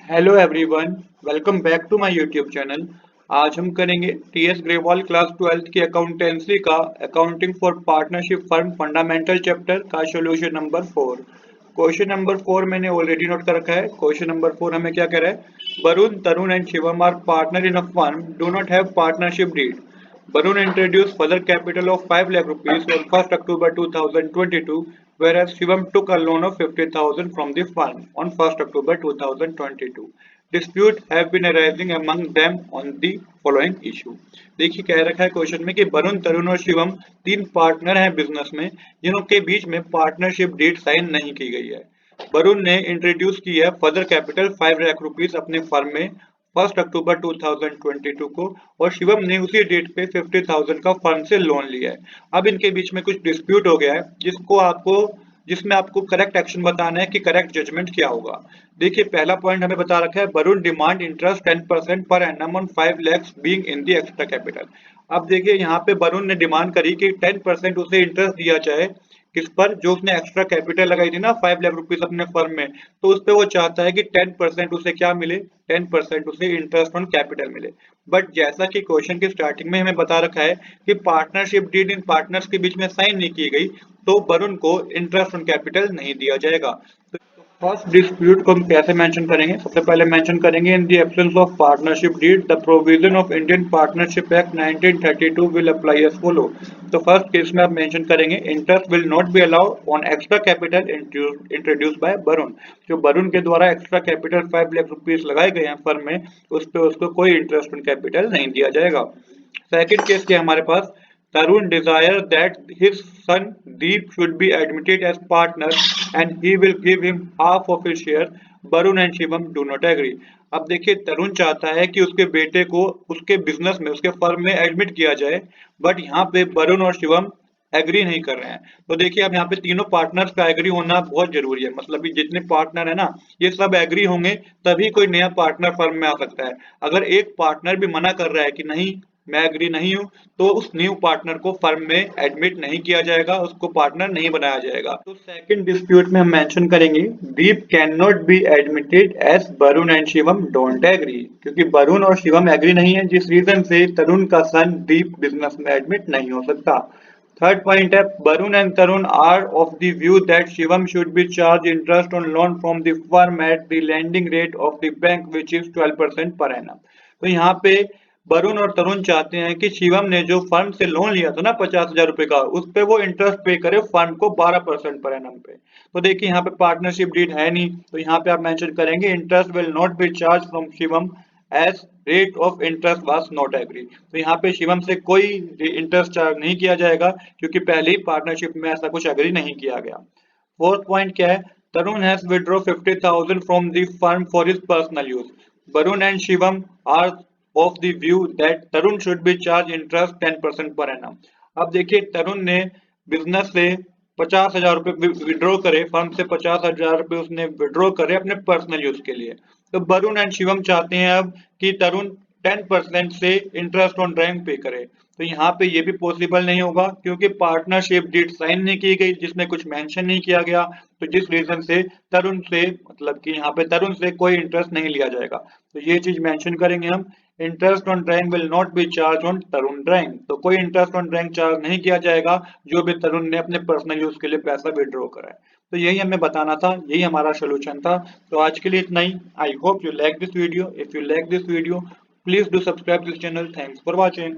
Hello everyone, welcome back to my YouTube channel. आज हम करेंगे टीएस ग्रेवाल क्लास 12th की अकाउंटेंसी का accounting for partnership firm fundamental chapter का सॉल्यूशन नंबर 4। क्वेश्चन नंबर 4 मैंने already note कर रखा है। क्वेश्चन नंबर 4 हमें क्या कह रहा है? Varun, Tarun and Shivam are partner in a firm, do not have partnership deed. Barun introduced further capital of 5 lakh rupees on 1st October 2022, whereas Shivam took a loan of 50,000 from the firm on 1st October 2022. Dispute have been arising among them on the following issue. देखिए कह रखा है question में कि वरुण, तरुण और शिवम तीन partner हैं business में, जिनों के बीच में पार्टनरशिप डीड साइन नहीं की गई है। वरुण ने इंट्रोड्यूस की है फर्दर कैपिटल 5 लाख रुपीस अपने फर्म में 1 अक्टूबर 2022 को, और शिवम ने उसी डेट पे 50,000 का फर्म से लोन लिया है। अब इनके बीच में कुछ डिस्प्यूट हो गया है जिसमें आपको करेक्ट एक्शन बताना है कि करेक्ट जजमेंट क्या होगा। देखिए पहला पॉइंट हमें बता रखा है, Varun demand interest 10% per annum on 5 lakhs being in the extra capital. अब देखिए यहाँ पे वरुण ने डिमांड करी कि 10% उसे इंटरेस्ट दिया जाए, किस पर? जो उसने एक्स्ट्रा कैपिटल लगाई थी ना 5 लाख रुपीस अपने फर्म में, तो उस पे वो चाहता है कि 10% उसे क्या मिले? 10% उसे इंटरेस्ट ऑन कैपिटल मिले। बट जैसा कि क्वेश्चन की स्टार्टिंग में हमें बता रखा है कि पार्टनरशिप डीड इन पार्टनर्स के बीच में साइन नहीं की गई, तो वरुण को इंटरेस्ट ऑन कैपिटल नहीं दिया जाएगा। फर्स्ट डिस्प्यूट को हम कैसे मेंशन करेंगे? सबसे पहले मेंशन करेंगे in the absence of partnership deed the provision of Indian partnership act 1932 will apply as follow. तो फर्स्ट केस में आप मेंशन करेंगे interest will not be allowed on extra capital introduce by Varun. जो वरुण के द्वारा एक्स्ट्रा कैपिटल 5 लाख रुपीस लगाए गए हैं फर्म में, उस पे उसको कोई इंटरेस्ट ऑन कैपिटल नहीं दिया जाएगा। सेकंड केस के हमारे पास, Tarun desires that his son Deep should be admitted as partner and he will give him half of his share. Barun and Shivam do not agree. अब देखिए तरुण चाहता है कि उसके बेटे को उसके बिजनेस में, उसके फर्म में एडमिट किया जाए, बट यहाँ पे वरुण और शिवम एग्री नहीं कर रहे हैं। तो देखिए अब यहाँ पे तीनों पार्टनर्स का एग्री होना बहुत जरूरी है। मतलब कि जितने पार्टनर है ना, ये सब एग्री होंगे तभी कोई नया पार्टनर फर्म में आ सकता है। अगर एक पार्टनर भी मना कर रहा है कि नहीं मैं एग्री नहीं हूँ, तो उस न्यू पार्टनर को फर्म में एडमिट नहीं किया जाएगा, उसको पार्टनर नहीं बनाया जाएगा। तो सेकंड डिस्प्यूट में हम मेंशन करेंगे दीप can not be admitted as Varun and Shivam don't agree, क्योंकि वरुण और शिवम एग्री नहीं है, जिस रीजन से तरुण का सन दीप बिजनेस में एडमिट नहीं हो सकता। थर्ड पॉइंट है, Varun and Tarun are of the view that Shivam should be charge interest on loan from the firm at the landing rate of the bank which is 12% per annum. तो यहाँ पे वरुण और तरुण चाहते हैं कि शिवम ने जो फर्म से लोन लिया था ना 50,000 रुपए का, उस पे वो इंटरेस्ट पे करे फर्म को 12% पर एनम पे। तो देखिए यहाँ पे पार्टनरशिप डीड है नहीं, तो यहाँ पे आप मेंशन करेंगे interest will not be charge from Shivam as rate of interest was not agree. तो यहाँ पे शिवम से कोई इंटरेस्ट चार्ज नहीं किया जाएगा, क्योंकि पहले ही पार्टनरशिप में ऐसा कुछ एग्री नहीं किया गया। फोर्थ पॉइंट क्या है? Tarun has withdraw 50,000 from the firm for his personal use. Varun and Shivam are of the view that Tarun should be charged interest 10% per annum। अब देखिए तरुण ने बिजनेस से 50,000 रुपए विड्रॉ करे, फर्म से 50,000 रुपए उसने विड्रॉ करे अपने पर्सनल यूज के लिए। तो वरुण एंड शिवम चाहते हैं अब कि तरुण 10% से इंटरेस्ट ऑन ड्राइंग पे करे। तो यहाँ पे ये भी पॉसिबल नहीं होगा, क्योंकि पार्टनरशिप डीड साइन नहीं की गई, जिसमें कुछ मेंशन नहीं किया गया। तो जिस रीजन से तरुण से, मतलब कि यहाँ पे तरुण से कोई इंटरेस्ट नहीं लिया जाएगा। तो ये चीज मेंशन करेंगे हम, interest on drawing will not be charge on Tarun drawing. तो कोई इंटरेस्ट ऑन ड्राइंग चार्ज नहीं किया जाएगा जो भी तरुण ने अपने पर्सनल यूज के लिए पैसा विड्रॉ करा है। तो यही हमें बताना था, यही हमारा सोल्यूशन था। तो आज के लिए इतना ही। I hope you like this video. If you like this video, please do subscribe this channel. Thanks for watching.